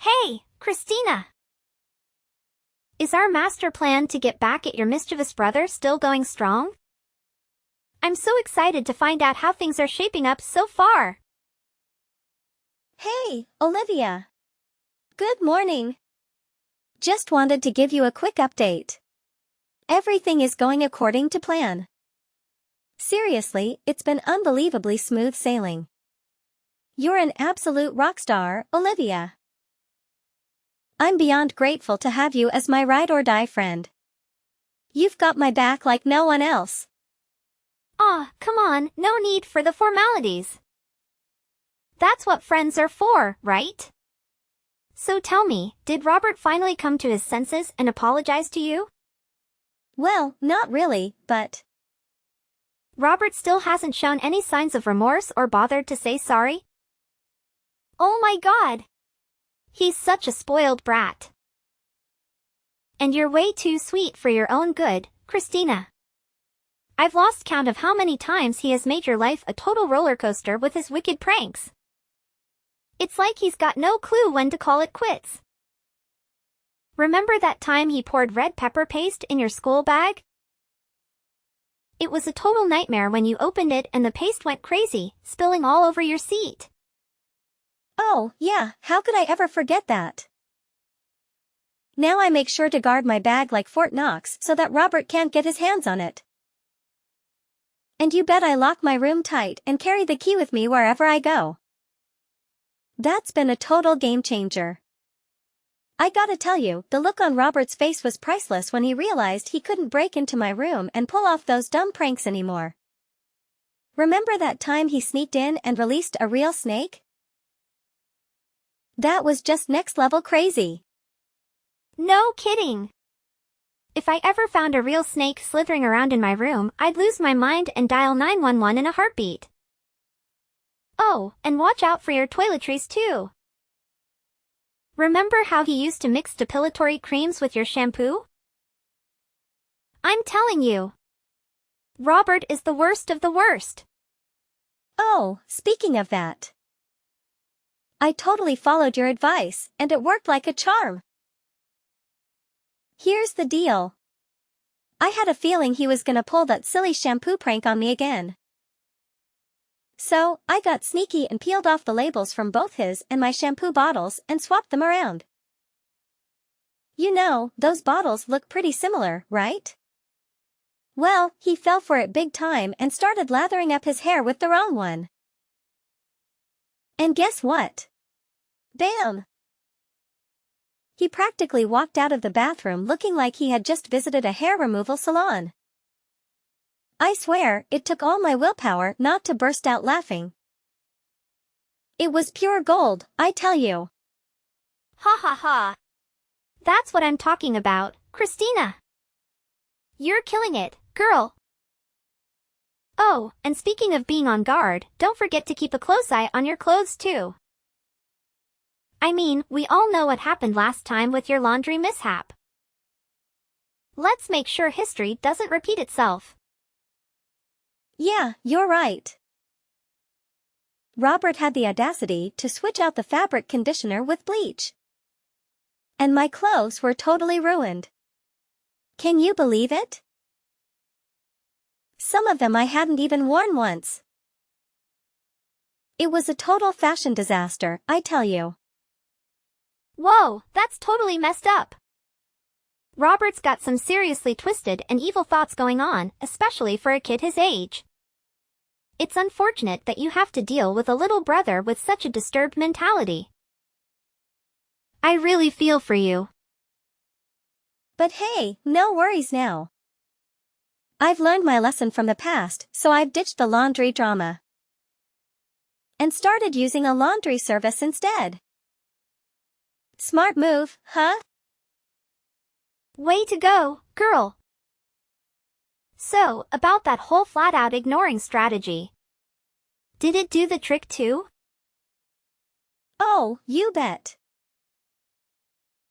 Hey, Christina! Is our master plan to get back at your mischievous brother still going strong? I'm so excited to find out how things are shaping up so far. Hey, Olivia. Good morning. Just wanted to give you a quick update. Everything is going according to plan. Seriously, it's been unbelievably smooth sailing. You're an absolute rock star, Olivia. I'm beyond grateful to have you as my ride-or-die friend. You've got my back like no one else. Aw, come on, no need for the formalities. That's what friends are for, right? So tell me, did Robert finally come to his senses and apologize to you? Well, not really, but... Robert still hasn't shown any signs of remorse or bothered to say sorry? Oh my God! He's such a spoiled brat. And you're way too sweet for your own good, Christina. I've lost count of how many times he has made your life a total roller coaster with his wicked pranks. It's like he's got no clue when to call it quits. Remember that time he poured red pepper paste in your school bag? It was a total nightmare when you opened it and the paste went crazy, spilling all over your seat. Oh, yeah, how could I ever forget that? Now I make sure to guard my bag like Fort Knox so that Robert can't get his hands on it. And you bet I lock my room tight and carry the key with me wherever I go. That's been a total game changer. I gotta tell you, the look on Robert's face was priceless when he realized he couldn't break into my room and pull off those dumb pranks anymore. Remember that time he sneaked in and released a real snake? That was just next level crazy. No kidding. If I ever found a real snake slithering around in my room, I'd lose my mind and dial 911 in a heartbeat. Oh, and watch out for your toiletries too. Remember how he used to mix depilatory creams with your shampoo? I'm telling you. Robert is the worst of the worst. Oh, speaking of that. I totally followed your advice, and it worked like a charm. Here's the deal. I had a feeling he was gonna pull that silly shampoo prank on me again. So, I got sneaky and peeled off the labels from both his and my shampoo bottles and swapped them around. You know, those bottles look pretty similar, right? Well, he fell for it big time and started lathering up his hair with the wrong one. And guess what? Bam! He practically walked out of the bathroom looking like he had just visited a hair removal salon. I swear, it took all my willpower not to burst out laughing. It was pure gold, I tell you. Ha ha ha. That's what I'm talking about, Christina. You're killing it, girl. Oh, and speaking of being on guard, don't forget to keep a close eye on your clothes too. I mean, we all know what happened last time with your laundry mishap. Let's make sure history doesn't repeat itself. Yeah, you're right. Robert had the audacity to switch out the fabric conditioner with bleach. And my clothes were totally ruined. Can you believe it? Some of them I hadn't even worn once. It was a total fashion disaster, I tell you. Whoa, that's totally messed up. Robert's got some seriously twisted and evil thoughts going on, especially for a kid his age. It's unfortunate that you have to deal with a little brother with such a disturbed mentality. I really feel for you. But hey, no worries now. I've learned my lesson from the past, so I've ditched the laundry drama. And started using a laundry service instead. Smart move, huh? Way to go, girl. So, about that whole flat-out ignoring strategy. Did it do the trick too? Oh, you bet.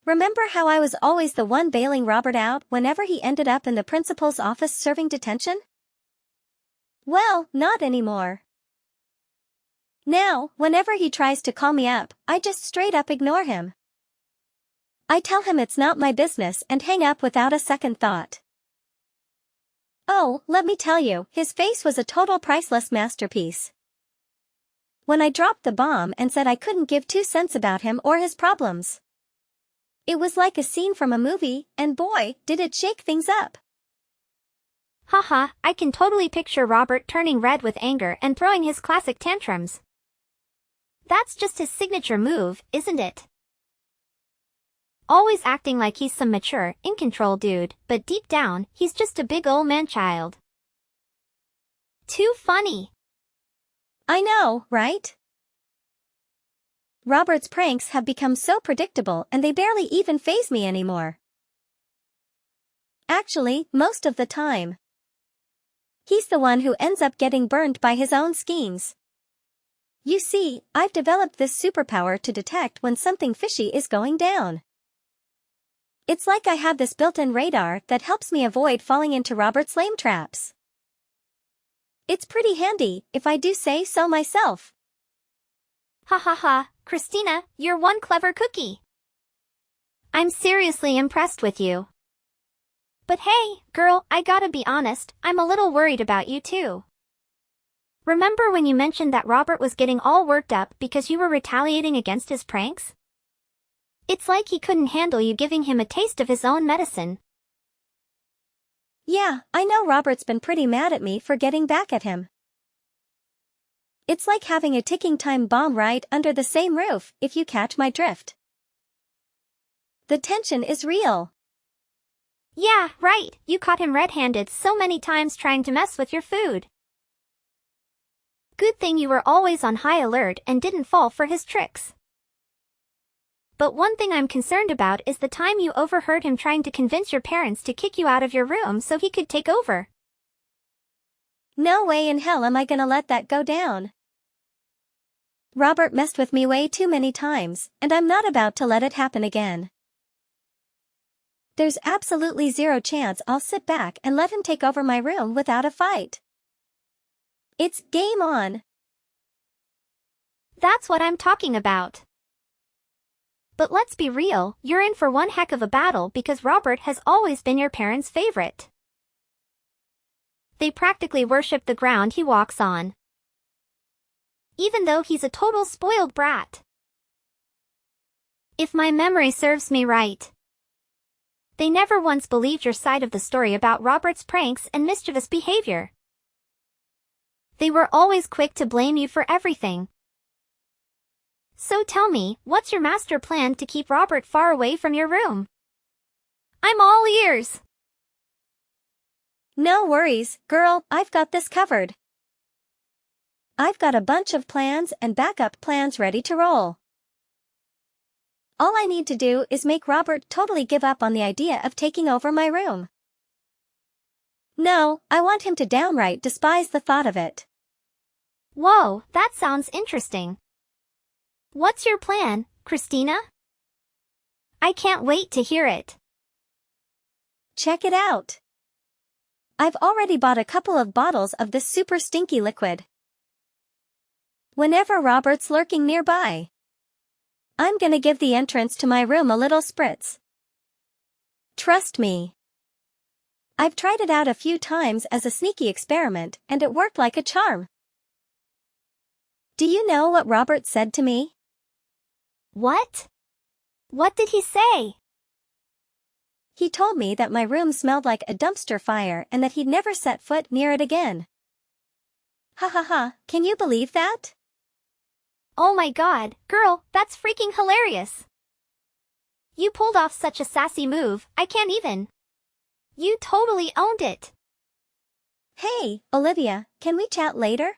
Remember how I was always the one bailing Robert out whenever he ended up in the principal's office serving detention? Well, not anymore. Now, whenever he tries to call me up, I just straight up ignore him. I tell him it's not my business and hang up without a second thought. Oh, let me tell you, his face was a total priceless masterpiece. When I dropped the bomb and said I couldn't give 2 cents about him or his problems. It was like a scene from a movie, and boy, did it shake things up. Haha, I can totally picture Robert turning red with anger and throwing his classic tantrums. That's just his signature move, isn't it? Always acting like he's some mature, in-control dude, but deep down, he's just a big old man-child. Too funny. I know, right? Robert's pranks have become so predictable and they barely even faze me anymore. Actually, most of the time. He's the one who ends up getting burned by his own schemes. You see, I've developed this superpower to detect when something fishy is going down. It's like I have this built-in radar that helps me avoid falling into Robert's lame traps. It's pretty handy, if I do say so myself. Ha ha ha, Christina, you're one clever cookie. I'm seriously impressed with you. But hey, girl, I gotta be honest, I'm a little worried about you too. Remember when you mentioned that Robert was getting all worked up because you were retaliating against his pranks? It's like he couldn't handle you giving him a taste of his own medicine. Yeah, I know Robert's been pretty mad at me for getting back at him. It's like having a ticking time bomb right under the same roof, if you catch my drift. The tension is real. Yeah, right, you caught him red-handed so many times trying to mess with your food. Good thing you were always on high alert and didn't fall for his tricks. But one thing I'm concerned about is the time you overheard him trying to convince your parents to kick you out of your room so he could take over. No way in hell am I gonna let that go down. Robert messed with me way too many times, and I'm not about to let it happen again. There's absolutely zero chance I'll sit back and let him take over my room without a fight. It's game on. That's what I'm talking about. But let's be real, you're in for one heck of a battle because Robert has always been your parents' favorite. They practically worship the ground he walks on. Even though he's a total spoiled brat. If my memory serves me right. They never once believed your side of the story about Robert's pranks and mischievous behavior. They were always quick to blame you for everything. So tell me, what's your master plan to keep Robert far away from your room? I'm all ears. No worries, girl, I've got this covered. I've got a bunch of plans and backup plans ready to roll. All I need to do is make Robert totally give up on the idea of taking over my room. No, I want him to downright despise the thought of it. Whoa, that sounds interesting. What's your plan, Christina? I can't wait to hear it. Check it out. I've already bought a couple of bottles of this super stinky liquid. Whenever Robert's lurking nearby, I'm gonna give the entrance to my room a little spritz. Trust me. I've tried it out a few times as a sneaky experiment and it worked like a charm. Do you know what Robert said to me? What? What did he say? He told me that my room smelled like a dumpster fire and that he'd never set foot near it again. Ha ha ha, can you believe that? Oh my god, girl, that's freaking hilarious. You pulled off such a sassy move, I can't even. You totally owned it. Hey, Olivia, can we chat later?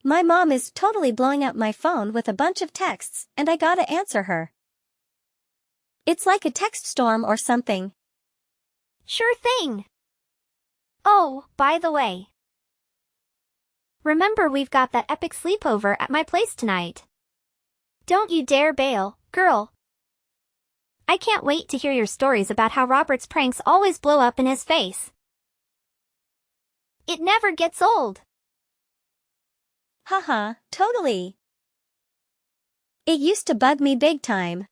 My mom is totally blowing up my phone with a bunch of texts, and I gotta answer her. It's like a text storm or something. Sure thing. Oh, by the way. Remember we've got that epic sleepover at my place tonight. Don't you dare bail, girl. I can't wait to hear your stories about how Robert's pranks always blow up in his face. It never gets old. Haha, totally. It used to bug me big time.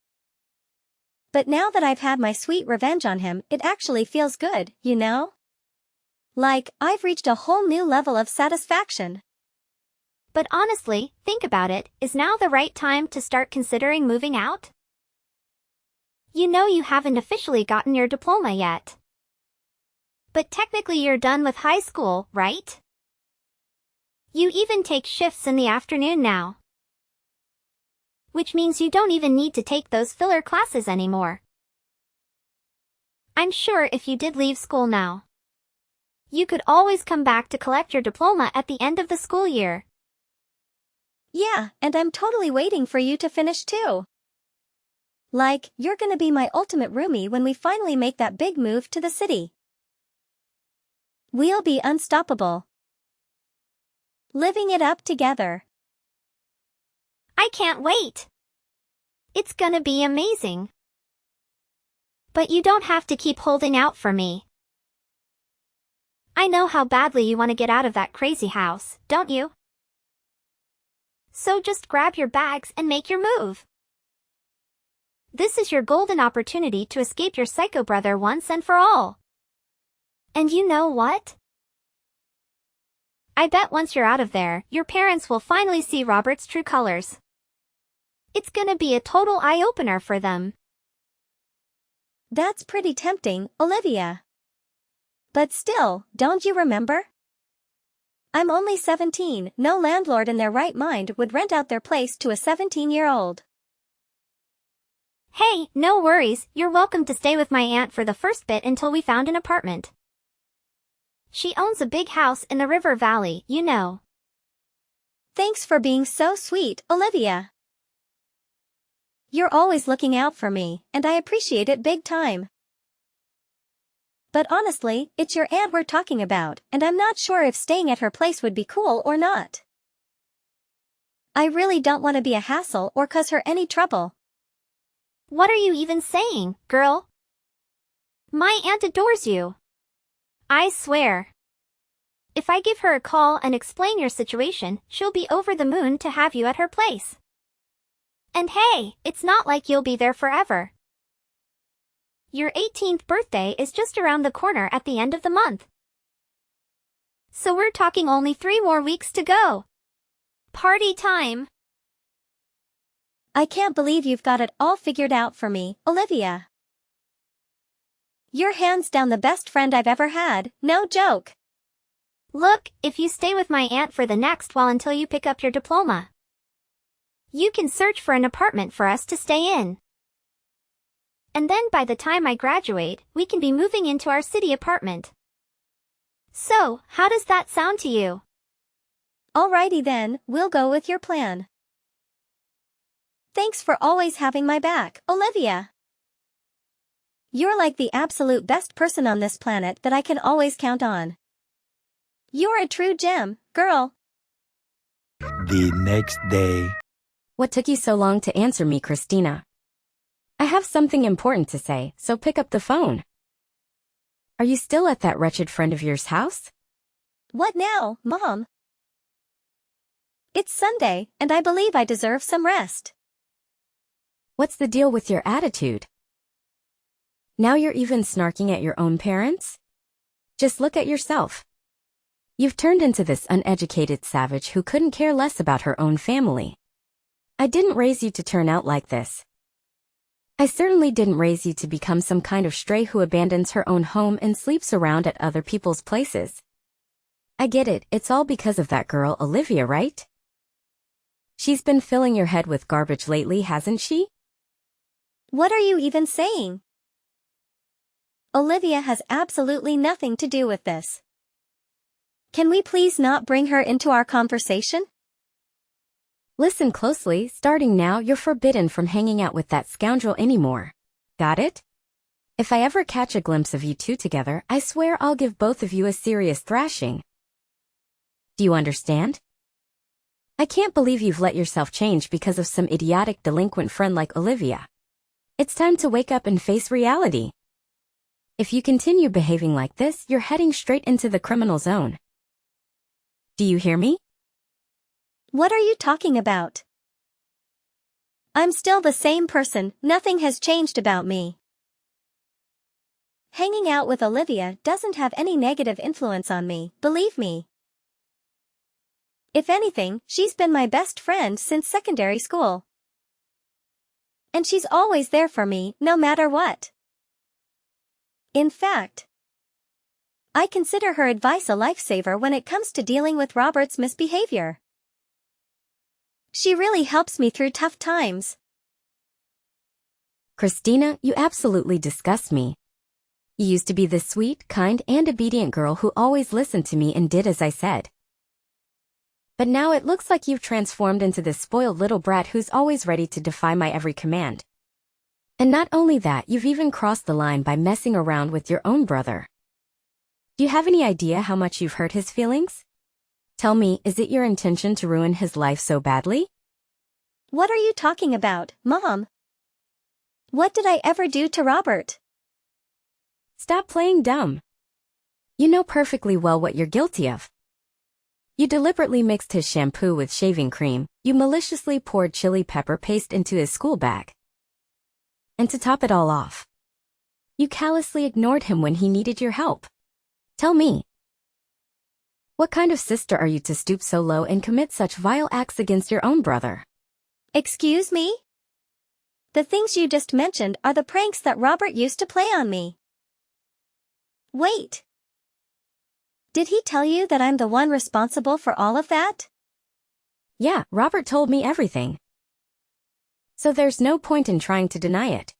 But now that I've had my sweet revenge on him, it actually feels good, you know? Like, I've reached a whole new level of satisfaction. But honestly, think about it, is now the right time to start considering moving out? You know you haven't officially gotten your diploma yet. But technically you're done with high school, right? You even take shifts in the afternoon now. Which means you don't even need to take those filler classes anymore. I'm sure if you did leave school now, you could always come back to collect your diploma at the end of the school year. Yeah, and I'm totally waiting for you to finish too. Like, you're gonna be my ultimate roomie when we finally make that big move to the city. We'll be unstoppable. Living it up together. I can't wait. It's gonna be amazing. But you don't have to keep holding out for me. I know how badly you want to get out of that crazy house, don't you? So just grab your bags and make your move. This is your golden opportunity to escape your psycho brother once and for all. And you know what? I bet once you're out of there, your parents will finally see Robert's true colors. It's gonna be a total eye-opener for them. That's pretty tempting, Olivia. But still, don't you remember? I'm only 17, no landlord in their right mind would rent out their place to a 17-year-old. Hey, no worries, you're welcome to stay with my aunt for the first bit until we found an apartment. She owns a big house in the river valley, you know. Thanks for being so sweet, Olivia. You're always looking out for me, and I appreciate it big time. But honestly, it's your aunt we're talking about, and I'm not sure if staying at her place would be cool or not. I really don't want to be a hassle or cause her any trouble. What are you even saying, girl? My aunt adores you. I swear. If I give her a call and explain your situation, she'll be over the moon to have you at her place. And hey, it's not like you'll be there forever. Your 18th birthday is just around the corner at the end of the month. So we're talking only 3 more weeks to go. Party time! I can't believe you've got it all figured out for me, Olivia. You're hands down the best friend I've ever had, no joke. Look, if you stay with my aunt for the next while until you pick up your diploma, you can search for an apartment for us to stay in. And then by the time I graduate, we can be moving into our city apartment. So, how does that sound to you? Alrighty then, we'll go with your plan. Thanks for always having my back, Olivia. You're like the absolute best person on this planet that I can always count on. You're a true gem, girl. The next day. What took you so long to answer me, Christina? I have something important to say, so pick up the phone. Are you still at that wretched friend of yours' house? What now, Mom? It's Sunday, and I believe I deserve some rest. What's the deal with your attitude? Now you're even snarking at your own parents? Just look at yourself. You've turned into this uneducated savage who couldn't care less about her own family. I didn't raise you to turn out like this. I certainly didn't raise you to become some kind of stray who abandons her own home and sleeps around at other people's places. I get it, it's all because of that girl Olivia, right? She's been filling your head with garbage lately, hasn't she? What are you even saying? Olivia has absolutely nothing to do with this. Can we please not bring her into our conversation? Listen closely, starting now you're forbidden from hanging out with that scoundrel anymore. Got it? If I ever catch a glimpse of you two together, I swear I'll give both of you a serious thrashing. Do you understand? I can't believe you've let yourself change because of some idiotic delinquent friend like Olivia. It's time to wake up and face reality. If you continue behaving like this, you're heading straight into the criminal zone. Do you hear me? What are you talking about? I'm still the same person, nothing has changed about me. Hanging out with Olivia doesn't have any negative influence on me, believe me. If anything, she's been my best friend since secondary school. And she's always there for me, no matter what. In fact, I consider her advice a lifesaver when it comes to dealing with Robert's misbehavior. She really helps me through tough times. Christina, you absolutely disgust me. You used to be the sweet, kind, and obedient girl who always listened to me and did as I said. But now it looks like you've transformed into this spoiled little brat who's always ready to defy my every command. And not only that, you've even crossed the line by messing around with your own brother. Do you have any idea how much you've hurt his feelings? Tell me, is it your intention to ruin his life so badly? What are you talking about, Mom? What did I ever do to Robert? Stop playing dumb. You know perfectly well what you're guilty of. You deliberately mixed his shampoo with shaving cream, you maliciously poured chili pepper paste into his school bag. And to top it all off, you callously ignored him when he needed your help. Tell me, what kind of sister are you to stoop so low and commit such vile acts against your own brother? Excuse me? The things you just mentioned are the pranks that Robert used to play on me. Wait. Did he tell you that I'm the one responsible for all of that? Yeah, Robert told me everything. So there's no point in trying to deny it.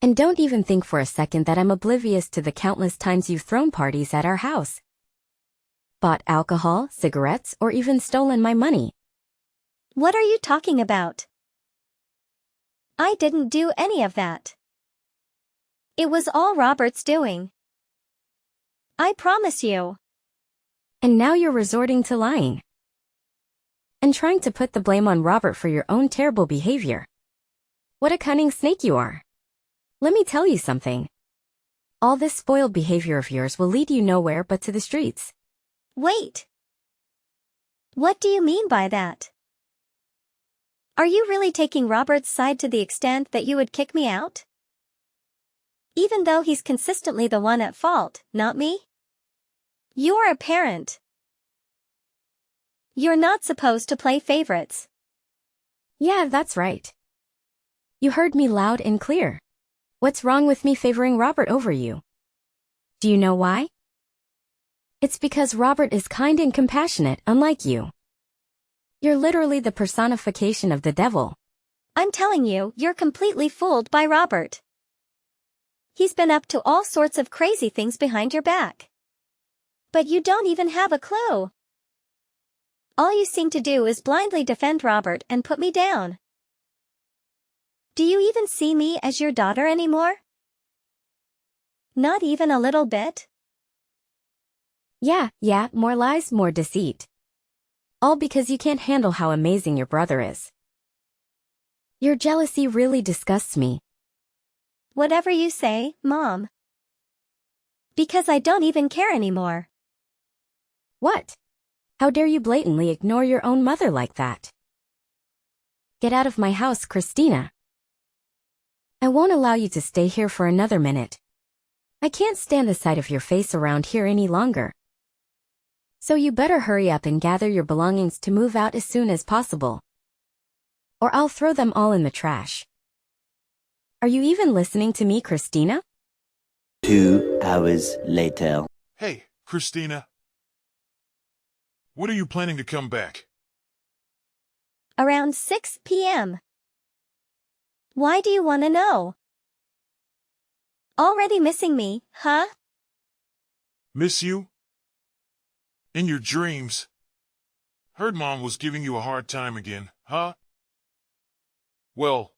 And don't even think for a second that I'm oblivious to the countless times you've thrown parties at our house, bought alcohol, cigarettes, or even stolen my money. What are you talking about? I didn't do any of that. It was all Robert's doing. I promise you. And now you're resorting to lying. And trying to put the blame on Robert for your own terrible behavior. What a cunning snake you are. Let me tell you something. All this spoiled behavior of yours will lead you nowhere but to the streets. Wait. What do you mean by that? Are you really taking Robert's side to the extent that you would kick me out? Even though he's consistently the one at fault, not me? You're a parent. You're not supposed to play favorites. Yeah, that's right. You heard me loud and clear. What's wrong with me favoring Robert over you? Do you know why? It's because Robert is kind and compassionate, unlike you. You're literally the personification of the devil. I'm telling you, you're completely fooled by Robert. He's been up to all sorts of crazy things behind your back. But you don't even have a clue. All you seem to do is blindly defend Robert and put me down. Do you even see me as your daughter anymore? Not even a little bit? Yeah, more lies, more deceit. All because you can't handle how amazing your brother is. Your jealousy really disgusts me. Whatever you say, Mom. Because I don't even care anymore. What? How dare you blatantly ignore your own mother like that? Get out of my house, Christina. I won't allow you to stay here for another minute. I can't stand the sight of your face around here any longer. So you better hurry up and gather your belongings to move out as soon as possible. Or I'll throw them all in the trash. Are you even listening to me, Christina? 2 hours later. Hey, Christina. When are you planning to come back? Around 6 p.m. Why do you want to know? Already missing me, huh? Miss you? In your dreams? Heard Mom was giving you a hard time again, huh? Well,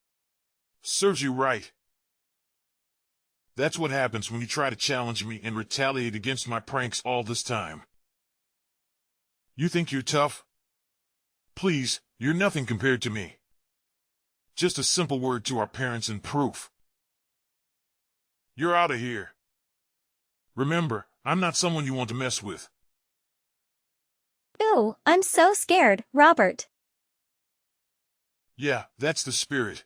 serves you right. That's what happens when you try to challenge me and retaliate against my pranks all this time. You think you're tough? Please, you're nothing compared to me. Just a simple word to our parents and proof. You're out of here. Remember, I'm not someone you want to mess with. Ooh, I'm so scared, Robert. Yeah, that's the spirit.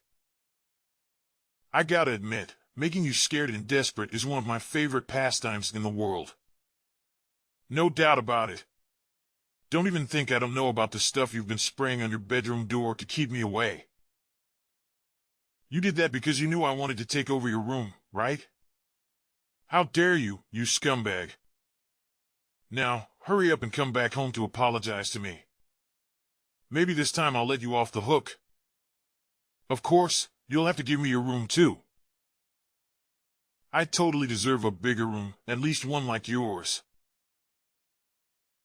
I gotta admit, making you scared and desperate is one of my favorite pastimes in the world. No doubt about it. Don't even think I don't know about the stuff you've been spraying on your bedroom door to keep me away. You did that because you knew I wanted to take over your room, right? How dare you, you scumbag. Now, hurry up and come back home to apologize to me. Maybe this time I'll let you off the hook. Of course, you'll have to give me your room too. I totally deserve a bigger room, at least one like yours.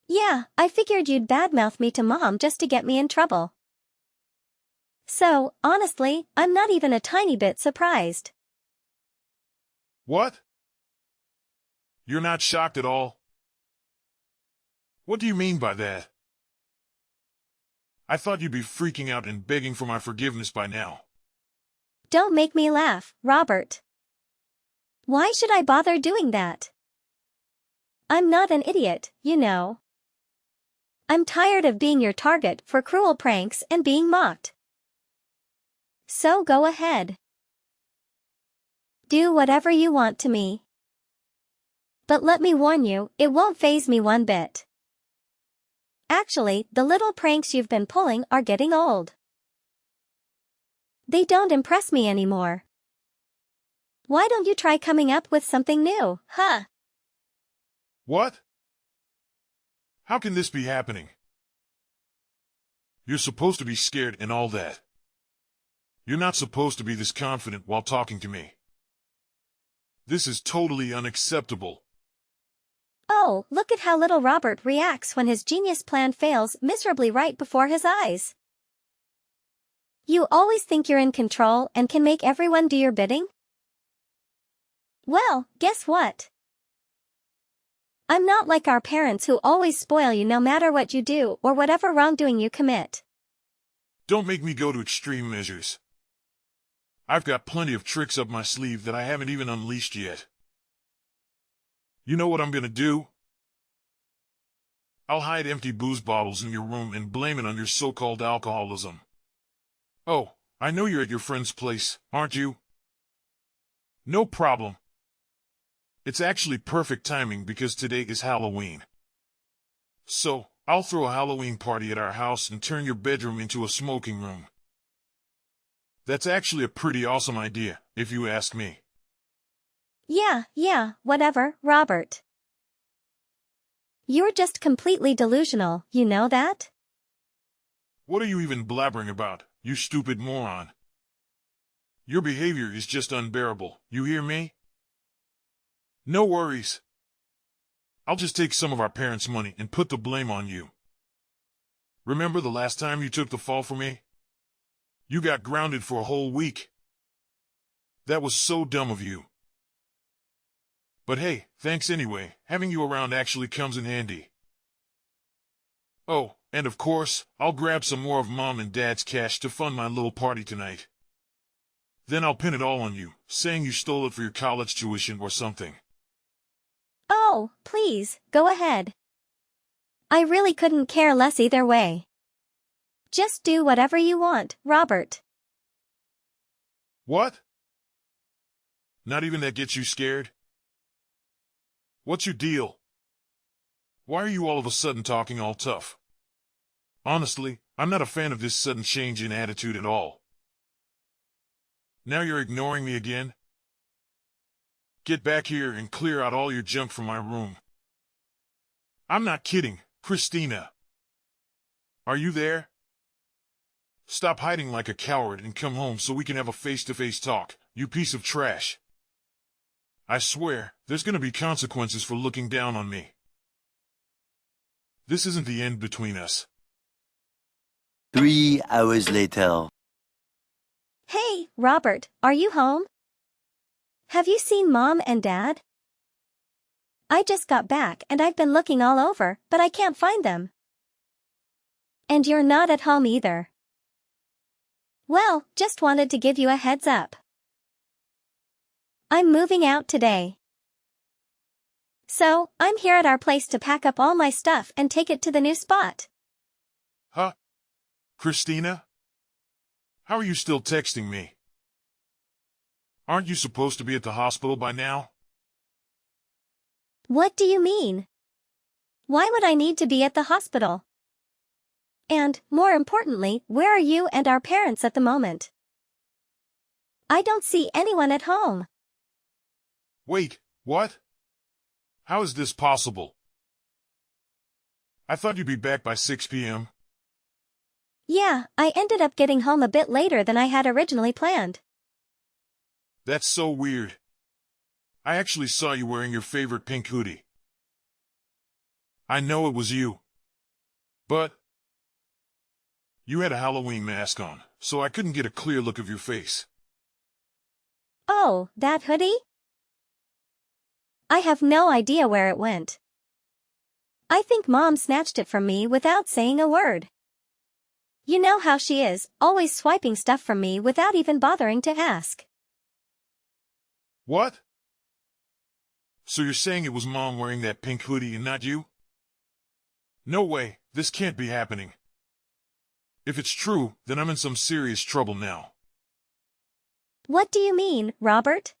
Yeah, I figured you'd badmouth me to Mom just to get me in trouble. So, honestly, I'm not even a tiny bit surprised. What? You're not shocked at all? What do you mean by that? I thought you'd be freaking out and begging for my forgiveness by now. Don't make me laugh, Robert. Why should I bother doing that? I'm not an idiot, you know. I'm tired of being your target for cruel pranks and being mocked. So go ahead. Do whatever you want to me. But let me warn you, it won't faze me one bit. Actually, the little pranks you've been pulling are getting old. They don't impress me anymore. Why don't you try coming up with something new, huh? What? How can this be happening? You're supposed to be scared and all that. You're not supposed to be this confident while talking to me. This is totally unacceptable. Oh, look at how little Robert reacts when his genius plan fails miserably right before his eyes. You always think you're in control and can make everyone do your bidding? Well, guess what? I'm not like our parents who always spoil you no matter what you do or whatever wrongdoing you commit. Don't make me go to extreme measures. I've got plenty of tricks up my sleeve that I haven't even unleashed yet. You know what I'm gonna do? I'll hide empty booze bottles in your room and blame it on your so-called alcoholism. Oh, I know you're at your friend's place, aren't you? No problem. It's actually perfect timing because today is Halloween. So, I'll throw a Halloween party at our house and turn your bedroom into a smoking room. That's actually a pretty awesome idea, if you ask me. Yeah, whatever, Robert. You're just completely delusional, you know that? What are you even blabbering about, you stupid moron? Your behavior is just unbearable, you hear me? No worries. I'll just take some of our parents' money and put the blame on you. Remember the last time you took the fall for me? You got grounded for a whole week. That was so dumb of you. But hey, thanks anyway, having you around actually comes in handy. Oh, and of course, I'll grab some more of Mom and Dad's cash to fund my little party tonight. Then I'll pin it all on you, saying you stole it for your college tuition or something. Oh, please, go ahead. I really couldn't care less either way. Just do whatever you want, Robert. What? Not even that gets you scared? What's your deal? Why are you all of a sudden talking all tough? Honestly, I'm not a fan of this sudden change in attitude at all. Now you're ignoring me again? Get back here and clear out all your junk from my room. I'm not kidding, Christina. Are you there? Stop hiding like a coward and come home so we can have a face-to-face talk, you piece of trash. I swear, there's gonna be consequences for looking down on me. This isn't the end between us. 3 hours later. Hey, Robert, are you home? Have you seen Mom and Dad? I just got back and I've been looking all over, but I can't find them. And you're not at home either. Well, just wanted to give you a heads up. I'm moving out today. So, I'm here at our place to pack up all my stuff and take it to the new spot. Huh? Christina? How are you still texting me? Aren't you supposed to be at the hospital by now? What do you mean? Why would I need to be at the hospital? And, more importantly, where are you and our parents at the moment? I don't see anyone at home. Wait, what? How is this possible? I thought you'd be back by 6 p.m. Yeah, I ended up getting home a bit later than I had originally planned. That's so weird. I actually saw you wearing your favorite pink hoodie. I know it was you. But you had a Halloween mask on, so I couldn't get a clear look of your face. Oh, that hoodie? I have no idea where it went. I think Mom snatched it from me without saying a word. You know how she is, always swiping stuff from me without even bothering to ask. What? So you're saying it was Mom wearing that pink hoodie and not you? No way, this can't be happening. If it's true, then I'm in some serious trouble now. What do you mean, Robert?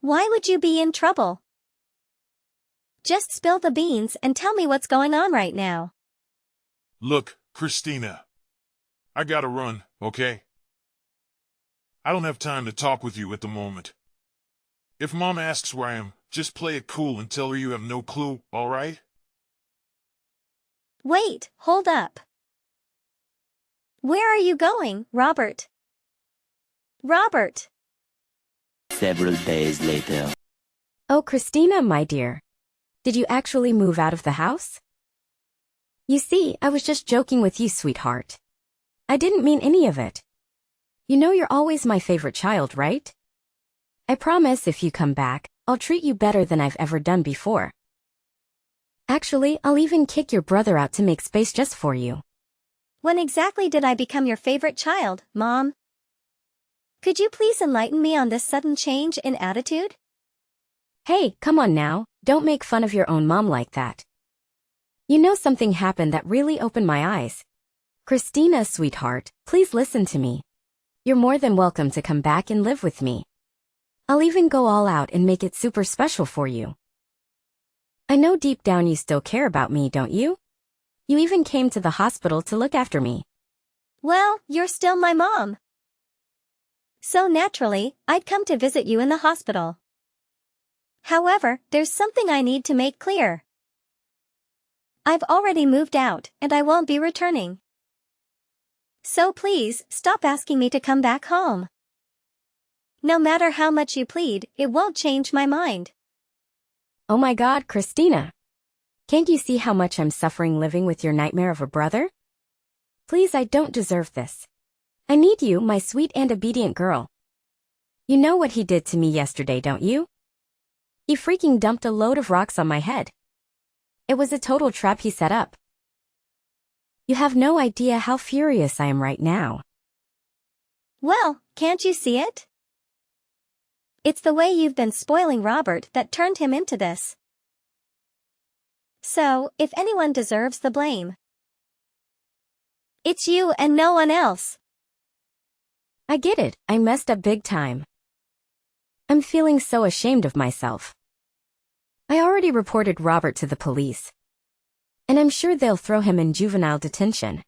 Why would you be in trouble? Just spill the beans and tell me what's going on right now. Look, Christina. I gotta run, okay? I don't have time to talk with you at the moment. If Mom asks where I am, just play it cool and tell her you have no clue, all right? Wait, hold up. Where are you going, Robert? Robert! Several days later. Oh, Christina, my dear. Did you actually move out of the house? You see, I was just joking with you, sweetheart. I didn't mean any of it. You know you're always my favorite child, right? I promise if you come back, I'll treat you better than I've ever done before. Actually, I'll even kick your brother out to make space just for you. When exactly did I become your favorite child, Mom? Could you please enlighten me on this sudden change in attitude? Hey, come on now, don't make fun of your own mom like that. You know something happened that really opened my eyes. Christina, sweetheart, please listen to me. You're more than welcome to come back and live with me. I'll even go all out and make it super special for you. I know deep down you still care about me, don't you? You even came to the hospital to look after me. Well, you're still my mom. So naturally, I'd come to visit you in the hospital. However, there's something I need to make clear. I've already moved out, and I won't be returning. So please, stop asking me to come back home. No matter how much you plead, it won't change my mind. Oh my God, Christina. Can't you see how much I'm suffering living with your nightmare of a brother? Please, I don't deserve this. I need you, my sweet and obedient girl. You know what he did to me yesterday, don't you? He freaking dumped a load of rocks on my head. It was a total trap he set up. You have no idea how furious I am right now. Well, can't you see it? It's the way you've been spoiling Robert that turned him into this. So, if anyone deserves the blame, it's you and no one else. I get it, I messed up big time. I'm feeling so ashamed of myself. I already reported Robert to the police. And I'm sure they'll throw him in juvenile detention.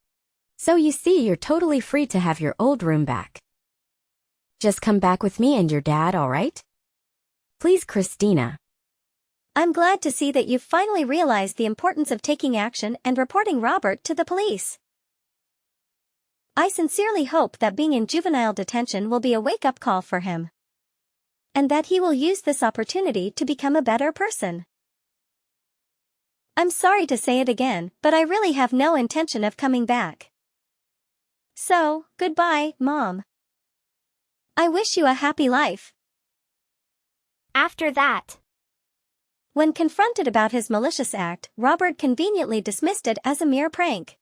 So you see, you're totally free to have your old room back. Just come back with me and your dad, all right? Please, Christina. I'm glad to see that you've finally realized the importance of taking action and reporting Robert to the police. I sincerely hope that being in juvenile detention will be a wake-up call for him. And that he will use this opportunity to become a better person. I'm sorry to say it again, but I really have no intention of coming back. So, goodbye, Mom. I wish you a happy life. After that, When confronted about his malicious act, Robert conveniently dismissed it as a mere prank.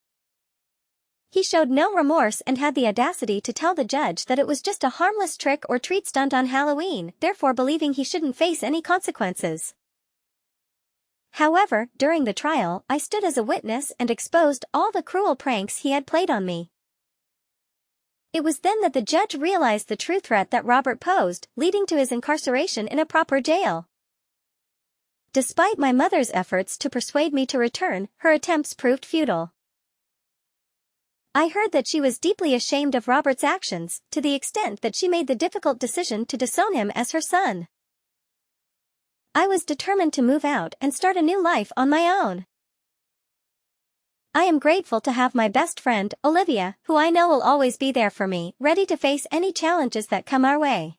He showed no remorse and had the audacity to tell the judge that it was just a harmless trick or treat stunt on Halloween, therefore believing he shouldn't face any consequences. However, during the trial, I stood as a witness and exposed all the cruel pranks he had played on me. It was then that the judge realized the true threat that Robert posed, leading to his incarceration in a proper jail. Despite my mother's efforts to persuade me to return, her attempts proved futile. I heard that she was deeply ashamed of Robert's actions, to the extent that she made the difficult decision to disown him as her son. I was determined to move out and start a new life on my own. I am grateful to have my best friend, Olivia, who I know will always be there for me, ready to face any challenges that come our way.